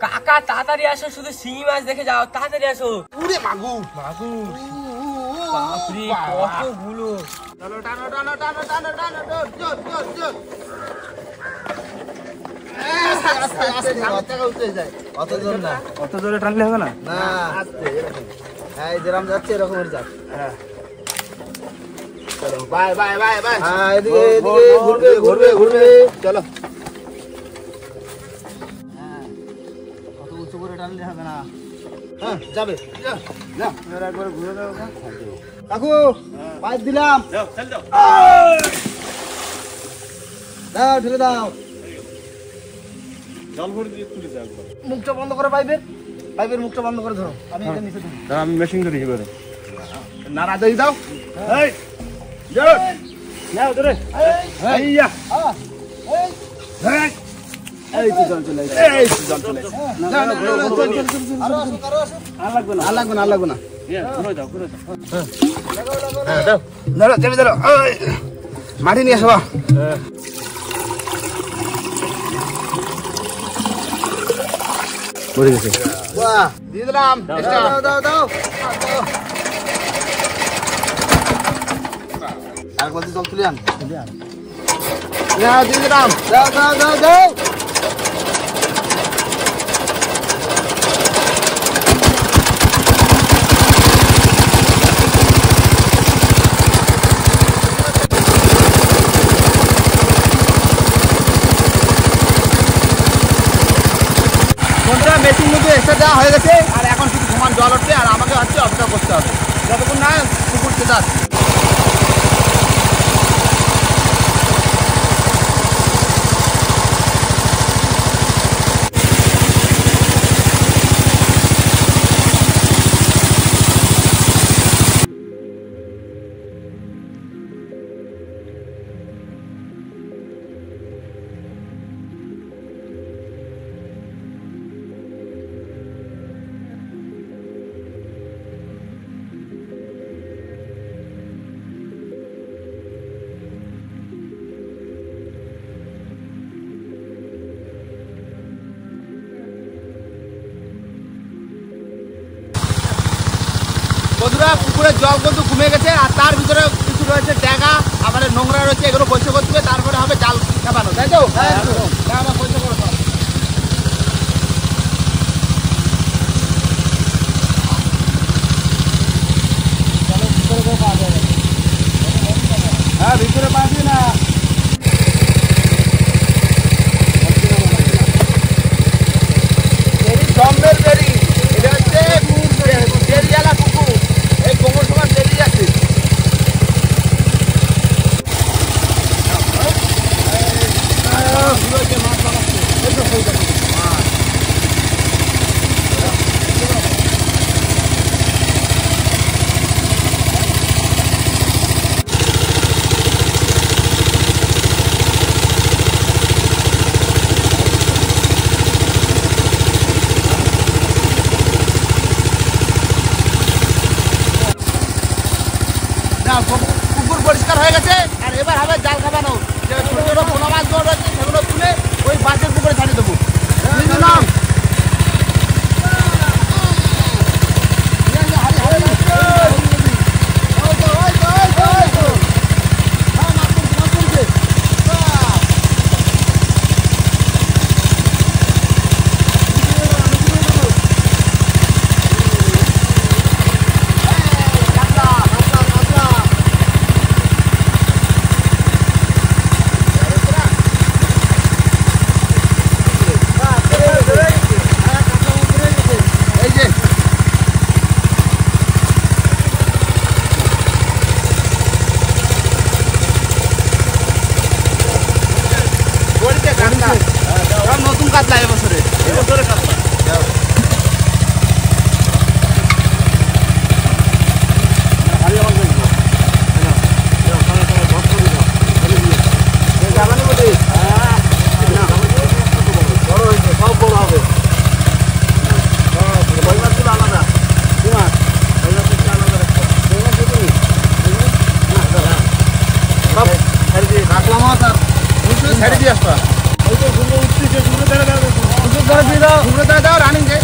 কাকা তাড়াতাড়ি আসো, শুধু শিঙি মাছ দেখে যাও, তাড়াতাড়ি আসো। পুরে মাগুর মাগুর, বাপরে কতগুলো। টানো টানো টানো টানো টানো টানো, জোর জোর জোর। অত জোর না, অত জোরে টানলে হবে না। না এই যেরকম যাচ্ছে এরকমই যাক। চলো বাই বাই বাই বাই। হ্যাঁ এদিকে এদিকে ঘুরবে ঘুরবে ঘুরবে, চলো। হ্যাঁ কত উঁচু করে টানলে হবে না। হ্যাঁ যাবে, না একবার ঘুরে দাও কাকু, পাইপ দিলাম, দাও ঢেলে দাও। জল ভরে দিয়ে তুলে যাও, মুখটা বন্ধ করে পাইপের, পাইপের মুখটা বন্ধ করে ধরো। আমি এটা নিচে দিই, আমি মেশিন ধরি এবারে। নাড়া দিয়ে দাও। এই যাও নাও ধরে, এইয়া এই এই তো জল চলে আসছে, এই তো জল চলে আসছে। না না না চল চল চল, আরো আসো আরো আসো। আর লাগবে না, আর লাগবে না, আর লাগবে না। ঘুরে দাও ঘুরে দাও। হ্যাঁ দাও, ধরো চেপে ধরো। ওই মাটি নিয়ে আসো। পড়ে গেছে। বাহ, দিয়ে দিলাম। দাও দাও দাও। আর বলতে জল তুলে আন। দাও দিয়ে দিলাম। দাও দাও দাও দাও। বন্ধুরা মেশিন মধ্যে এক্সট্রা দেওয়া হয়ে গেছে, আর এখন শুধু সমান জল উঠবে, আর আমাকে হচ্ছে অপেক্ষা করতে হবে যতক্ষণ না পুকুর কেটে আসছে। বন্ধুরা পুকুরের জল কিন্তু কমে গেছে, আর তার ভিতরে কিছু রয়েছে ড্যাগা, আবার নোংরা রয়েছে, এগুলো পরিষ্কার করতে হবে, তারপরে হবে জাল চাপানো, তাই তো? আমার পরিষ্কার করে দাও। হ্যাঁ ভিতরে পাবি না। জম্বের বেরি, এটা হচ্ছে বেরিয়ালা পুকুর, এই কোমর সমান বেরি আছে। পুকুর পরিষ্কার হয়ে গেছে, আর এবার হবে জাল খাবানো। যে ছোট ছোট পোনা মাছগুলো রয়েছে সেগুলো তুলে ওই বাঁশের পুকুরে ছাড়িয়ে দেবো। নাম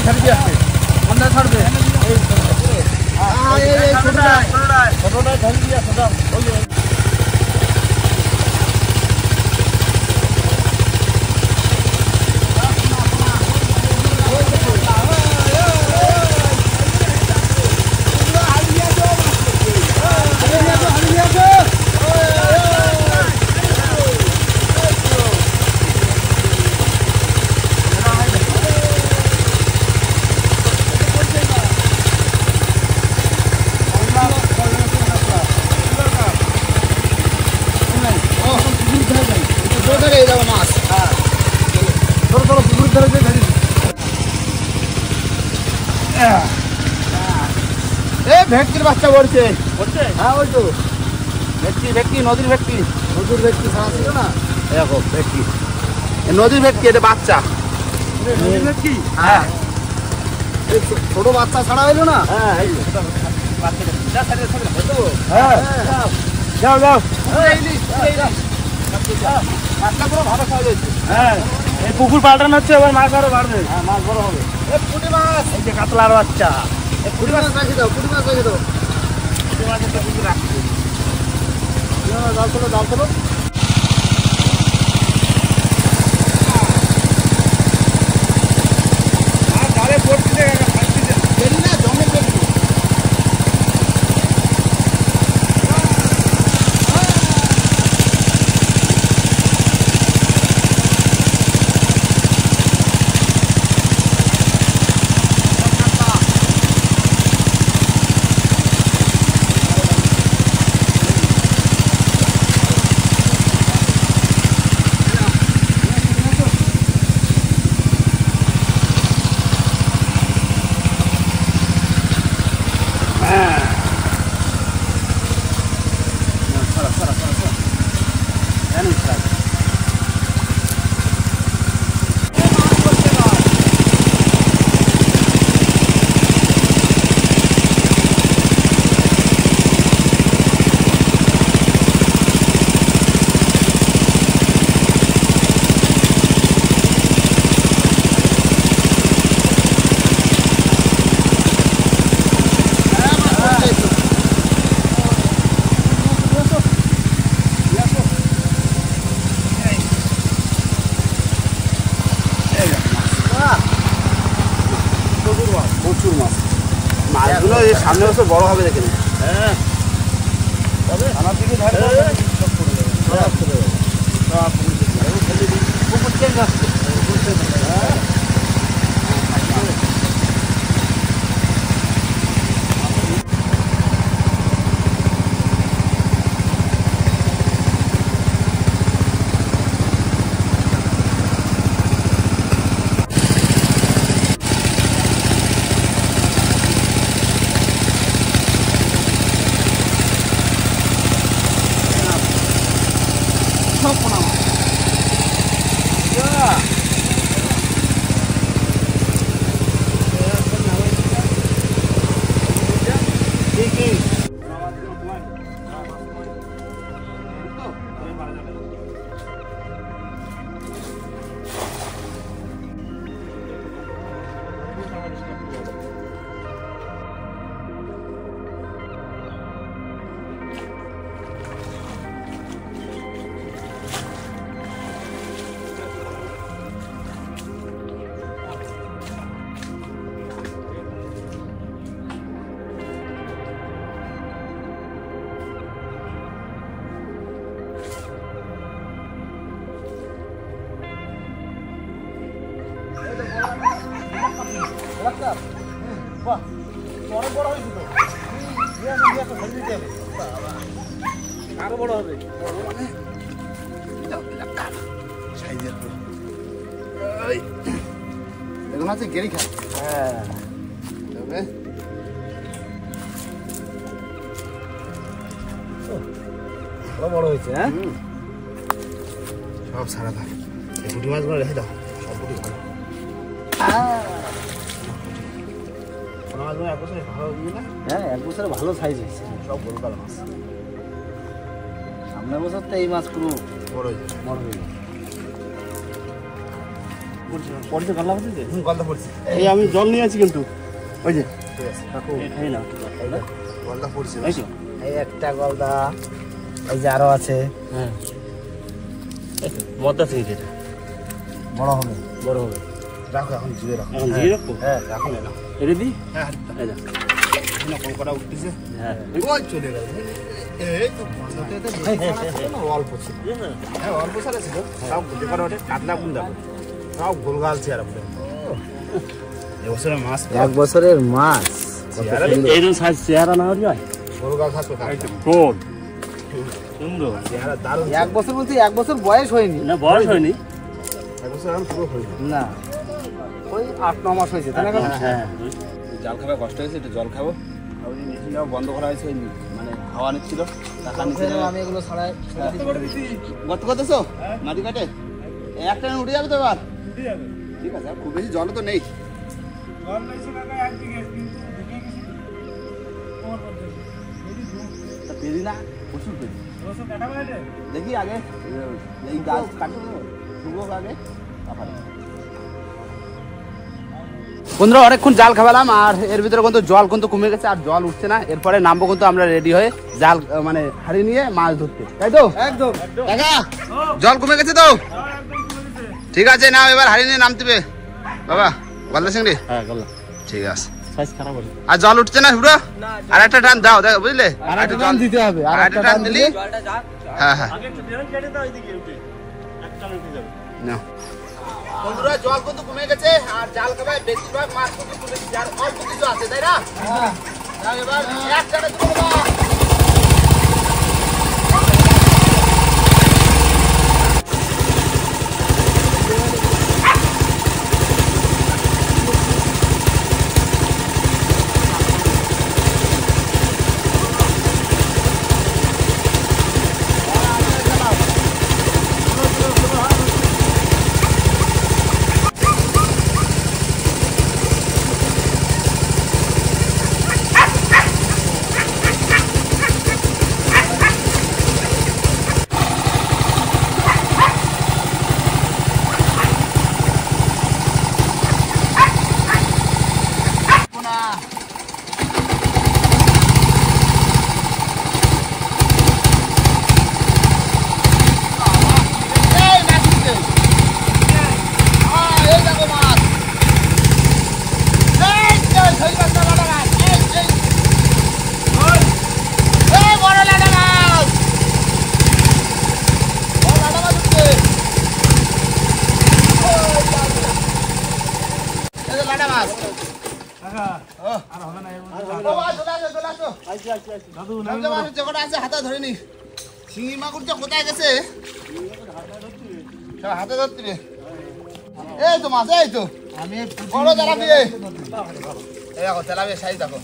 ছাড়ি দিয়ে আসছে কোনটা ছাড়বে এই ছোটটা ছাড়ি দিয়ে আসছে ভেটকির বাচ্চা পড়ছে হচ্ছে হ্যাঁ ওই তো ভেটকি নদীর ভেটকি ছাড়া ছিল না দেখো ভেটকি নদীর ভেটকি এটা বাচ্চা কি হ্যাঁ এই ছোট বাচ্চা ছাড়া হইলো না হ্যাঁ এই বাচ্চাটা হ্যাঁ যাও যাও বাচ্চা পুরো ভালো খাওয়া যাচ্ছে হ্যাঁ এই পুকুর পাল্টানো হচ্ছে এবার মাছ আরো বাড়বে হ্যাঁ মাছ বড় হবে পুঁটি মাছ এই যে কাতলার বাচ্চা পুঁটি মাছ রাখি দাও পুঁটি মাছ রেখে দাও পুকুর মাছের তো পুকুর রাখছে জাল তোলো আর ধারে পড়ছে বেরি না জমে বেরি প্রচুর মাছ মাছগুলো এই সামনে বছর বড় হবে দেখে হ্যাঁ তবে আমার দিকে ধারে সব পড়ে যাবে সব চলে যাবে সব পুকুর চেঞ্জ আসছে সব পোনা মাছ ঠিকই বাহ অনেক বড় হয়েছে তো আরো বড় হবে এগুলো আছে গেরি খা হ্যাঁ তবে বড় হয়েছে হ্যাঁ সব সারা ভাই এই পুঁটি মাছগুলো রেখে দাও সব পুঁটি ভালো মাছগুলো এক বছরে ভালো ইয়ে না হ্যাঁ এক বছরে ভালো সাইজ হয়েছে সব বড় কালো মাছ সামনের বছর তো এই মাছ পুরো বড় হয়ে যাবে বড় হয়ে যাবে পড়ছে গলা পড়ছে গলদা পড়ছে এই আমি জল নিয়ে আছি কিন্তু ওই যে এই না গলদা পড়ছে এই তো এই একটা গলদা এই যে আরো আছে হ্যাঁ মদ্দা চিংড়ি এটা বড় হবে বড় হবে রাখো এখন জিয়ে রাখো এখন দিয়ে রাখবো হ্যাঁ রাখো না এটা দি হ্যাঁ এই যা না কঙ্কড়া উঠতেছে হ্যাঁ ওই চলে গেল এই তো গলদাতে তো বেশি না অল্প ছিল হ্যাঁ অল্প সারা ছিল সব গুলি করে ওঠে কাতলা গুন্ডা সব গোলগাল চেয়ার পুরো এবছরের মাছ এক বছরের মাছ এইরকম সাইজ চেহারা না হলে গোলগাল থাকবে কোন সুন্দর চেহারা দারুণ এক বছর বলতে এক বছর বয়স হয়নি না বয়স হয়নি এবছর আমি পুরো হয়ে না ওই 8-9 মাস হয়েছে তাই না কাকা? হ্যাঁ জাল খাবে কষ্ট হয়েছে একটু জল খাবো আর ওই মেশিনটাও বন্ধ করা হয়েছে ওই মানে হাওয়া নিচ্ছিল টাকা নিচ্ছে আমি এগুলো ছাড়াই গত করতেছো মাটি কাটে একটা উঠে যাবে তো এবার ঠিক আছে আর খুব বেশি জল তো নেই তা পেরি না প্রচুর পেরি দেখি আগে এই গাছ কাটো শুভ আগে তারপরে বন্ধুরা অনেকক্ষণ জাল খাওয়ালাম আর এর ভিতরে কিন্তু জল কিন্তু কমে গেছে আর জল উঠছে না এরপরে নামবো কিন্তু আমরা রেডি হয়ে জাল মানে হাড়ি নিয়ে মাছ ধরতে তাই তো একদম কাকা জল কমে গেছে তো ঠিক আছে নাও এবার হাড়ি নিয়ে নামতে হবে বাবা গলদা চিংড়ি হ্যাঁ গলা ঠিক আছে সাইজ খারাপ হলো আর জল উঠছে না পুরো আর একটা টান দাও দেখো বুঝলে আর একটা টান দিতে হবে আর একটা টান দিলি জলটা যাক হ্যাঁ হ্যাঁ আগে একটু ড্রেন কেটে দাও এদিকে উঠে একটা উঠে যাবে নাও বন্ধুরা জল কিন্তু কমে গেছে আর জাল খাবায় বেশিরভাগ মাছ কিন্তু তুলে দিচ্ছে আর অল্প কিছু আছে তাই না হ্যাঁ এবার এক টানে তুলে দাও শিঙি মাগুর তো কোথায় গেছে হাতে ধরতে এই তো মাছ এই তো আমি বড় তেলাপি এই দেখো তেলাপি সাইজ দেখো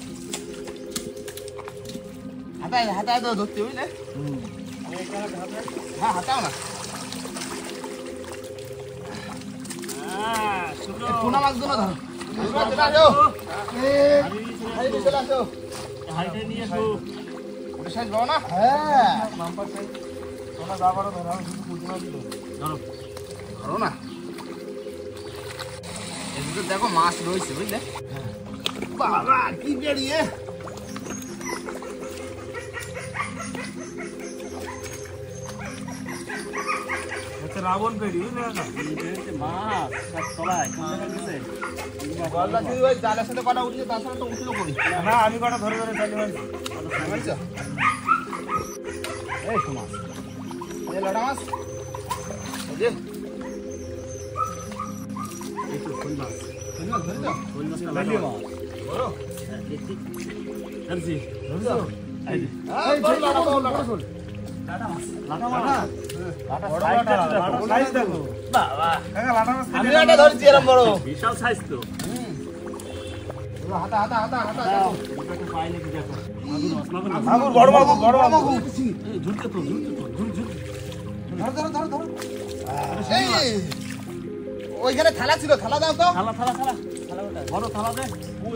হাতায় হাতায় তো ধরতে বুঝলে হ্যাঁ হাতাও না পোনা মাছগুলো ধরো চলে আসো চলে আসো হাইটে নিয়ে তো ওটা সাইজ বড় না হ্যাঁ ধরো না এর ভিতর দেখো মাছ রয়েছে বুঝলে বাবা কি বেরিয়ে রাবণ পেড়ি বুঝলে মাছ সব তলায় গেছে গলদা চিংড়ি ওই জালের সাথে কটা উঠছে তার সাথে তো উঠলো করি না আমি কটা ধরে ধরে চালি মারছি বুঝছো এই তো মাছ এই লড়া মাছ এই যে এই তো কোন মাছ ধরেছো কোন মাছ লালি মাছ বড় ধরছি ধরেছো এই বড় লড়া বড় লড়া শোল লাটা মাছ লাটা সাইজ দেখো বাবা কাকা লাটা মাছ আমি একটা ধরছি এরকম বড় বিশাল সাইজ তো হাতা হাতা হাতা হাতা দেখো একটু পাইলে কি দেখো মাগুর বড় মাগুর বড় মাগুর এই ঝুলতে তো ঝুল ঝুল ধরো ধরো ধরো ধরো এই ওইখানে থালা ছিল থালা দাও তো থালা থালা থালা থালা ওটা বড় থালা দে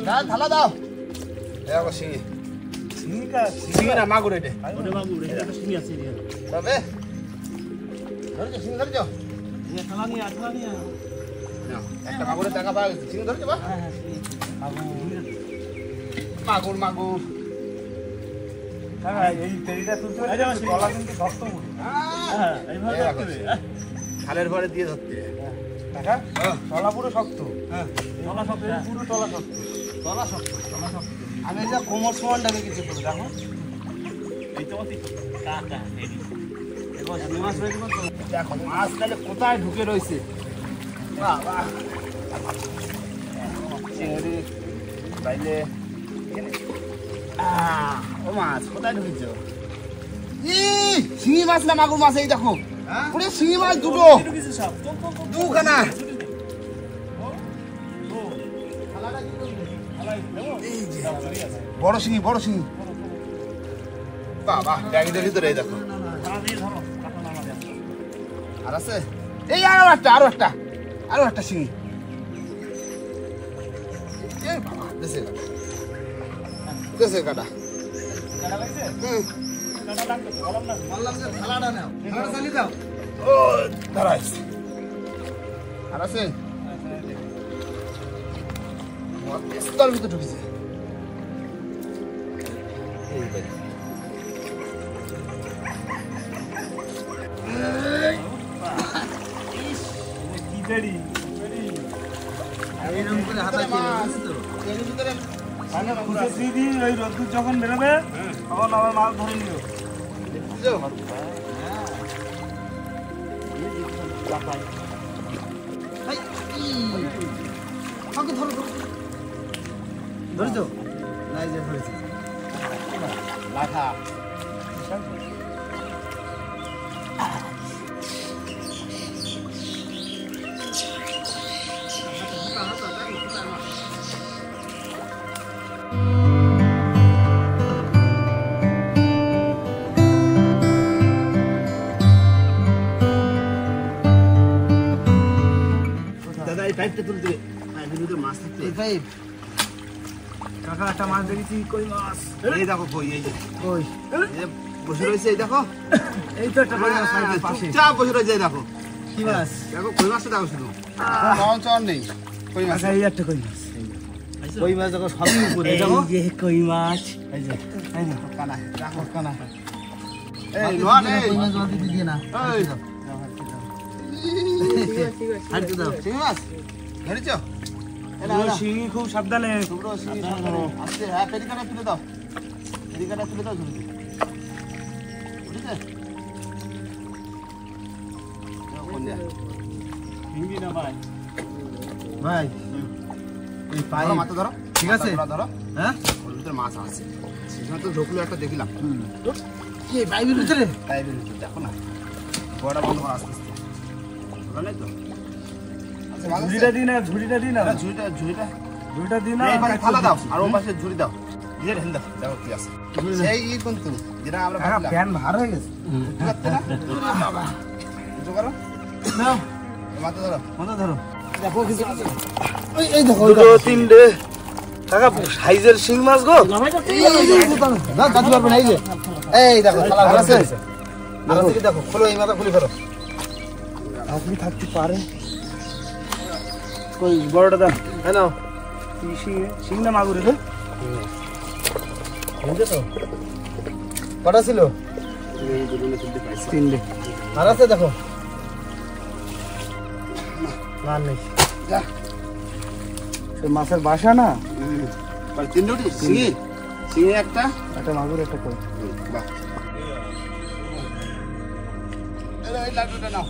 দাও থালা দাও দেখো শিঙি শিঙি না মাগুর এটা ওরে বাবু রে একটা সিমি আছে রে তবে ধরছো শিঙি ধরছো থালা নিয়ে থালা নিয়ে একটা মাগুরের টাকা পাওয়া গেছে চিংড়ি ধরেছে বা মাগুর মাগুর এই তেরিটা তুলতে হবে গলা কিন্তু শক্ত মুড়ি হ্যাঁ এইভাবে ধরতে হবে খালের পরে দিয়ে ধরতে দেখা তলা পুরো শক্ত হ্যাঁ তলা শক্ত পুরো তলা শক্ত তলা শক্ত তলা শক্ত আমি এটা কোমর সমানটা দেখেছি পুরো দেখো এই তো মতি কাকা রেডি দেখো মাছ তাহলে কোথায় ঢুকে রয়েছে বাহ বাহ চিংড়ি বাইলে ও মাছ কোথায় ঢুকেছো শিঙি মাছ না মাগুর মাছ এই দেখো পুরো শিঙি মাছ দুটো কিছু সব দুখানা বড় শিঙি বড় শিঙি বাবা ব্যাগের ভিতরে এই দেখো আর আছে এই আরো একটা শিঙি এই বাবা দেশে কাটা ও দাঁড়াইছে আর আছে স্তর ভিতরে ঢুকেছে কি দেরি ওই রোদ্দুর যখন বেরোবে তখন আবার মাছ ধরে নিও ধরেছো নাই যে ধরেছি লাঠা দাদা এই পাইপটা তুলতে পাইপের ভিতরে মাছ থাকতে এই পাইপ কাকা একটা মাছ দেখেছি কই মাছ এই দেখো কই এই যে কই এই যে বসে রয়েছে এই দেখো এই তো একটা কই মাছ পাইপের পাশে চুপচাপ বসে রয়েছে এই দেখো কি মাছ দেখো কই মাছটা দেখো শুধু চন চন নেই কই মাছ আচ্ছা এই একটা কই মাছ কই মাছ দেখো সবই উপরে এই দেখো যে কই মাছ এই যে এই না কানা দেখো কানা এই নোয়া নেই কই মাছ মাটি দিয়ে না এই হাঁটতে দাও চিংড়ি মাছ ধরেছো শিঙি খুব সাবধানে টুকরো শিঙি সামনে আস্তে হ্যাঁ পেরিকাটা তুলে দাও ঝুড়িতে বুঝেছে শিঙি না ভাই ভাই এই পাইপ ধরো, মাথা ধরো ঠিক আছে মাথা ধরো হ্যাঁ ওর ভিতরে মাছ আছে সেখানে তো ঢুকলো একটা দেখিলাম কি পাইপের ভিতরে তাই দেখো না বড়টা বন্ধ করো আস্তে আস্তে ধরো নাই তো আচ্ছা, মাছ আছে? ঝুড়িটা দিই না ঝুড়িটা দিই না না, ঝুড়িটা ঝুড়িটা দিই না এই পাশে থালা দাও আর ও পাশে ঝুড়ি দাও দিয়ে রেখে দাও দেখো কি আছে সেই ই কিন্তু যেটা আমরা কাকা ভাবলাম প্যান ভার হয়ে গেছে বুঝতে পারছো না বাবা কিছু করো নাও মাথা ধরো মাথা ধরো দেখো কিছু আছে এই দেখো দুটো তিনটে কাকা সাইজের শিং মাছ গো না কাজু পারবে না এই যে এই দেখো থালা আর ভরা আছে? আছে আর আছে কি দেখো খোলো এই মাথা খুলে ফেলো আপনি থাকতে পারে কই বড়টা দাও হ্যাঁ নাও শিং না মাগুরে রে বুঝছো তো কটা ছিল তিনটে আর আছে দেখো না নেই যা সে মাছের বাসা না আর তিন রুটি সিঙি সিঙি একটা একটা মাগুর একটা কই বাহ এই লাড্ডুটা নাও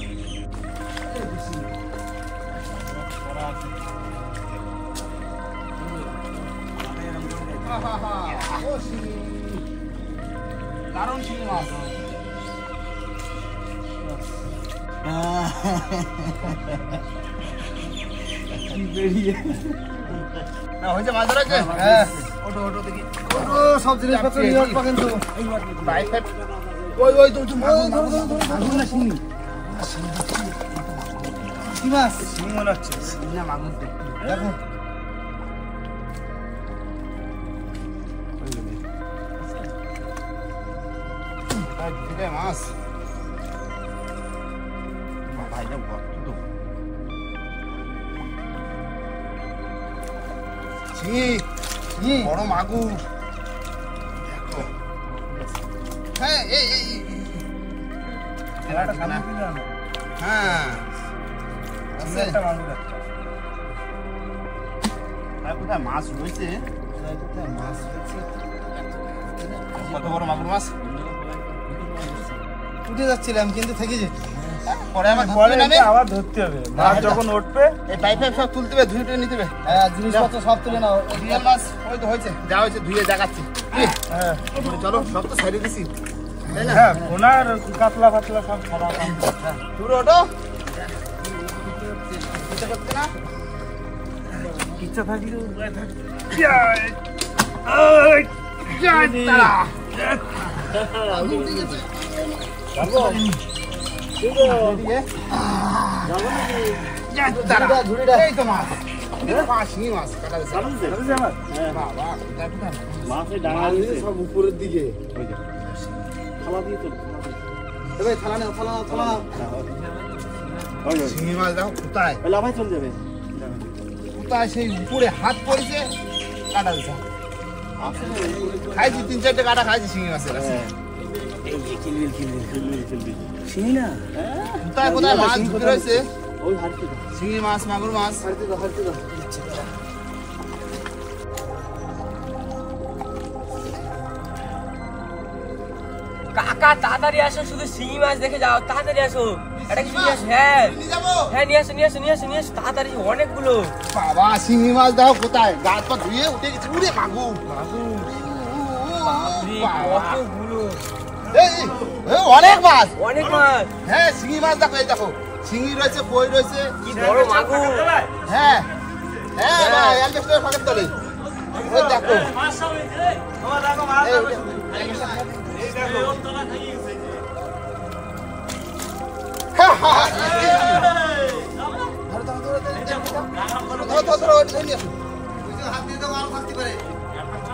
ও সিঙি দারুণ সিঙি মাছ না হয়েছে মাছ ধরা হয়েছে হ্যাঁ ওটো ওটো দেখি ও সব জিনিসপত্র নিয়ে আসবা কিন্তু বাইক ফাইক ওই তো তুমি মাগুর না শিঙি কি মাছ শিং মনে হচ্ছে না মাগুর দেখো এটা মাছ ভাইটা বড় তো শিঙি বড় মাগুর দেখো। হ্যাঁ এই হ্যাঁ আছে। আর কোথায় মাছ রয়েছে? কত বড় মাগুর মাছ? উঠে যাচ্ছিলাম কিন্তু থেকে যেত। পরে আবার পরে ধরতে হবে। আবার ধরতে হবে, মাছ যখন উঠবে এই পাইপ সব তুলতে হবে, ধুয়ে টুয়ে নিতে হবে। হ্যাঁ জিনিসপত্র সব তুলে নাও। রিয়েল মাছ ওই তো হয়েছে, যা হয়েছে ধুয়ে দেখাচ্ছি। হ্যাঁ চলো সব তো সাইডে দিছি, তাই না? হ্যাঁ কোনার কাতলা ফাতলা সব ছাড়া দূরে ওঠো, ইচ্ছে করছে না? ইচ্ছা থাকলে উপায় থাকে। তারা। তারা। ঝুড়িটা এই তো মাছ, শিঙি মাছ কাটা গেছে। বাবা, কোথায় কোথায় মাছ? মাছের ডাঙা সব উপরের দিকে। থালা দিয়ে তো ভাই থালা নাও, থালা নাও, থালা নাও। শিঙি মাছ দেখো কোথায় লাভাই চলে যাবে। কোথায় সেই উপরে হাত পড়েছে, কাটা গেছে। খাইছি 3-4টে কাটা খাইছি শিঙি মাছের। এই যে কিলবিল শিঙি না কোথায় কোথায় মাছ ঢুকে রয়েছে, ওই হাড়তে শিঙি মাছ মাগুর মাছ। হাঁটতে দাও, হাঁটতে দাও। কাকা তাড়াতাড়ি আসো, শুধু শিঙি মাছ দেখে যাও, তাড়াতাড়ি আসো। এটা কি নিয়ে আসো? হ্যাঁ নিয়ে যাবো। হ্যাঁ নিয়ে আসো নিয়ে আসো নিয়ে আসো নিয়ে আসো তাড়াতাড়ি, অনেকগুলো। বাবা শিঙি মাছ দেখো কোথায়, গাছ পা ধুয়ে উঠে গেছে। উড়ে মাগুর বাপরে, কতগুলো, এই, এই, অনেক মাছ। অনেক মাছ। হ্যাঁ শিঙি মাছ দেখো, এই দেখো শিঙি রয়েছে, কই রয়েছে। কি বড় মাগুর। হ্যাঁ হ্যাঁ ভাই, অ্যালবেস্টারের ফাঁকের তলে। ওই দেখো এই, ধরো, ওইটা ধরে নিয়ে আসো। হাত দিয়ে দাও, আর থাকতে পারে।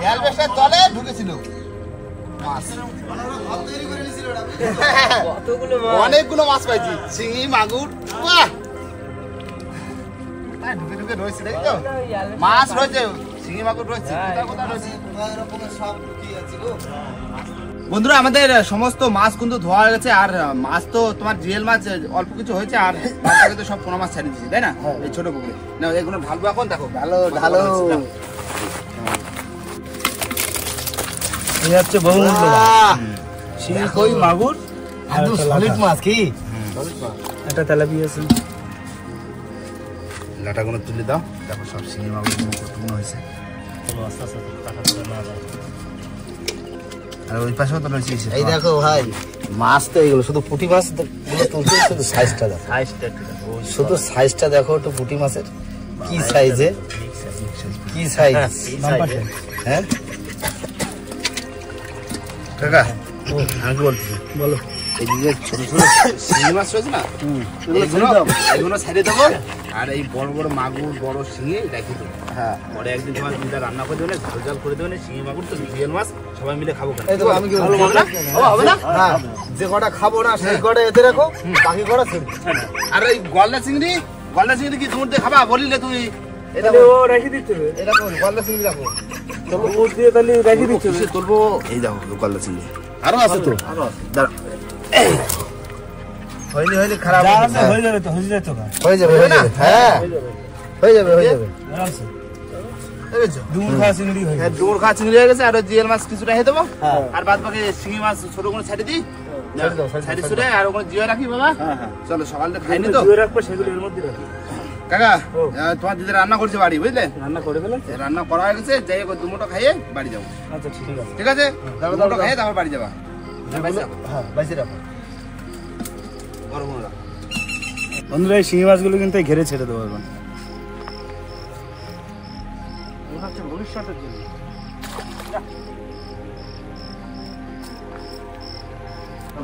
অ্যালবেস্টারের তলে ঢুকেছিল মাছ। হাত তৈরি করে নিয়েছিল ওটা। কতগুলো মাছ। অনেকগুলো মাছ পাইছি, শিঙি মাগুর। বাহ! ঢুকে ঢুকে রয়েছে, দেখি তো মাছ রয়েছে, শিঙি মাগুর রয়েছে। কোথায় কোথায় রয়েছে? তোমার এরকমের সব লুকিয়ে আছে গো। বন্ধুরা আমাদের সমস্ত মাছ কিন্তু ধোয়া হয়ে গেছে। আর মাছ তো তোমার জিএল মাছ অল্প কিছু হয়েছে, আর বাকি তো সব পোনা মাছ ছাড়িয়ে দিয়েছি, তাই না? এই ছোট পুকুরে না, এগুলো ঢালবো এখন। দেখো ঢালো, ঢালো। এই হচ্ছে বহুমূল্য শিঙি, কই, মাগুর আর একদম একটা সলিড লাটা। মাছ কি? একটা তেলাপিয়া আছে। লাটাগুলো তুলে দাও। দেখো সব শিঙি মাগুর পূর্ণ হয়েছে। চলো আস্তে আস্তে টাকা তুলে নেওয়া যায়। আর ওই পাশেও তো রয়েছে। এই দেখো ভাই, মাছ তো এইগুলো শুধু পুঁটি মাছ গুলো তুলছে, শুধু সাইজটা দেখো, সাইজটা একটু দেখো, ওই শুধু সাইজটা দেখো একটু পুঁটি মাছের কি সাইজে, কি সাইজ। হ্যাঁ কাকা আমি কি বলছি, বলো। এই যে ছোট ছোট শিঙি মাছ রয়েছে না, এগুলো ছেড়ে দেবো। আর এই বড় বড় মাগুর, বড় শিঙি রেখে দেবো। হ্যাঁ, পরে একদিন তোমার দুইটা রান্না করে দেবেন, ঝাল ঝাল করে দেবেন। শিঙি মাগুর তো রিয়েল মাছ, সবাই মিলে খাবো। এই তো আমি কি ভালো হবে না? হবে না? হ্যাঁ, যে কটা খাবো না সেই কটা এতে রাখো, বাকি কটা ছেড়ে দাও। আর এই গলদা চিংড়ি কি দুধ দিয়ে খাবা বলিলে তুই? এটা তাহলে ও রেখে দিতে হবে, এটা গলদা চিংড়ি রাখো। তবে মুখ দিয়ে তাহলে রেখে দিতে হবে। তুলবো। এই দেখো গলদা চিংড়ি আরো আছে তো, দাঁড়া। হয়নি খারাপ যা হবে আছে না। হয়ে যাবে তো, হয়ে যাবে তো। হয়ে যাবে, হয়ে যাবে। হ্যাঁ, হয়ে যাবে, হয়ে যাবে। আরামসে দেখেছো? ডুমুর খাওয়া চিংড়ি হয়ে হ্যাঁ, যাবে। ডুমুর খাওয়া চিংড়ি হয়ে গেছে। আর জিএল মাছ কিছুটা রেখে দেবো। হ্যাঁ। আর বাদ বাকি শিঙি মাছ ছোট করে ছেড়ে দিই। ছেড়ে দাও, ছেড়ে দাও, সাইডে ছেড়ে ছুড়ে আর ওখানে জিও রাখি বাবা। হ্যাঁ হ্যাঁ, চলো সকালটা খাইনি তো ধুয়ে রাখবো, সেগুলো এর মধ্যে রাখি। কাকা। ও। তোমার দিদি রান্না করছে বাড়ি, বুঝলে? রান্না করে ফেলেন। রান্না করা হয়ে গেছে, যাই হোক দুমুটো খাইয়ে বাড়ি যাবো। আচ্ছা ঠিক আছে। ঠিক আছে, দাও, দুমুটো দাও। খাইয়ে তারপর বাড়ি যাবা। হ্যাঁ, বাইসে রাখো। বড় বড় রাখো। বন্ধুরা এই শিঙি মাছগুলো কিন্তু এই ঘেরে ছেড়ে দেবো এখন। ভবিষ্যতের জন্য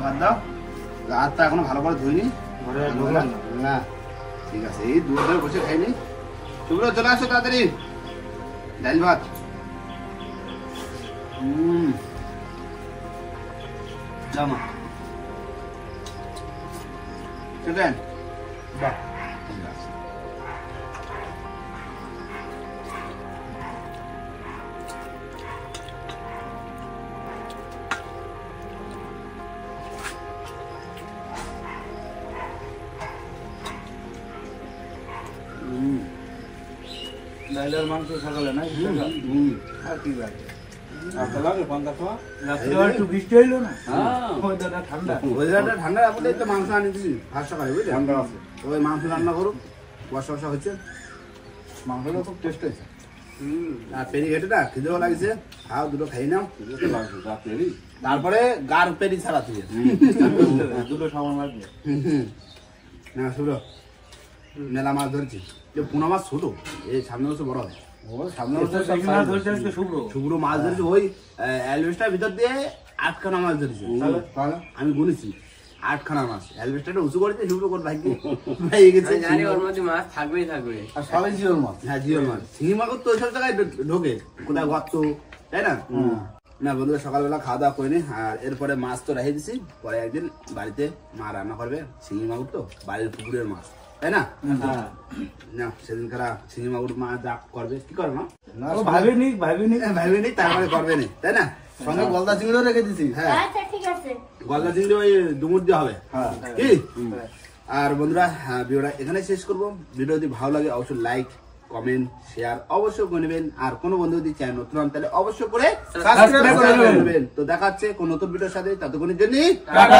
বাদ দাও, হাতটা এখনো ভালো করে ধুইনি। ঘরে ঢুকলাম না। না ঠিক আছে, এই দূর ধরে বসে খাইনি। তোমরা চলে আসো তাড়াতাড়ি, ডাল ভাত। জামা চলেন। বাহ, ব্রয়লার মাংস সকালে না আর কি লাগে একটু বৃষ্টি হইলো না ওয়েদারটা ঠান্ডা ওয়েদারটা ঠান্ডা বলে তো মাংস আনি দিছি ফার্স্ট সকালে বুঝলি ঠান্ডা আছে ওই মাংস রান্না করুক বর্ষা বর্ষা হচ্ছে মাংসটা খুব টেস্ট হয়েছে আর পেরি ঘেটে না খিদেও লাগছে খাও দুটো খাই নাও তারপরে গার পেরি ছাড়া তুই দুটো সামান লাগবে না শুনো মেলা মাছ ধরছি যে পোনা মাছ ছোট এই সামনে বছর বড় হয় সামনে বছর মাছ ধরছে আজকে শুভ্র মাছ ধরেছে ওই অ্যালবেস্টার ভিতর দিয়ে 8খানা মাছ ধরেছে আমি গুনেছি 8খানা মাছ অ্যালবেস্টারটা উঁচু করেছে শুভ্র করে ভাগ্যে ভাই গেছে জানি ওর মধ্যে মাছ থাকবেই থাকবে আর সবাই জিওর মাছ হ্যাঁ জিওর মাছ শিঙি মাছ তো ওইসব জায়গায় ঢোকে কোথায় গর্ত তাই না না বন্ধুরা সকালবেলা খাওয়া দাওয়া করিনি আর এরপরে মাছ তো রেখে দিছি পরে একদিন বাড়িতে মা রান্না করবে শিঙি মাগুর তো বাড়ির পুকুরের মাছ তাই না না সেদিনকার শিঙি মাগুর মা যা করবে কি করবে মা ভাবিনি তারপরে করবে না তাই না সঙ্গে গলদা চিংড়িও রেখে দিছি। হ্যাঁ আচ্ছা ঠিক আছে গলদা চিংড়ি ওই ডুমুর দিয়ে হবে কি আর বন্ধুরা ভিডিওটা এখানে শেষ করবো ভিডিও যদি ভালো লাগে অবশ্যই লাইক কমেন্ট শেয়ার অবশ্যই করে নেবেন আর কোনো বন্ধু যদি চ্যানেল নতুন হন তাহলে অবশ্যই করে সাবস্ক্রাইব করে নেবেন তো দেখা হচ্ছে কোন নতুন ভিডিওর সাথে ততক্ষণের জন্য টাটা।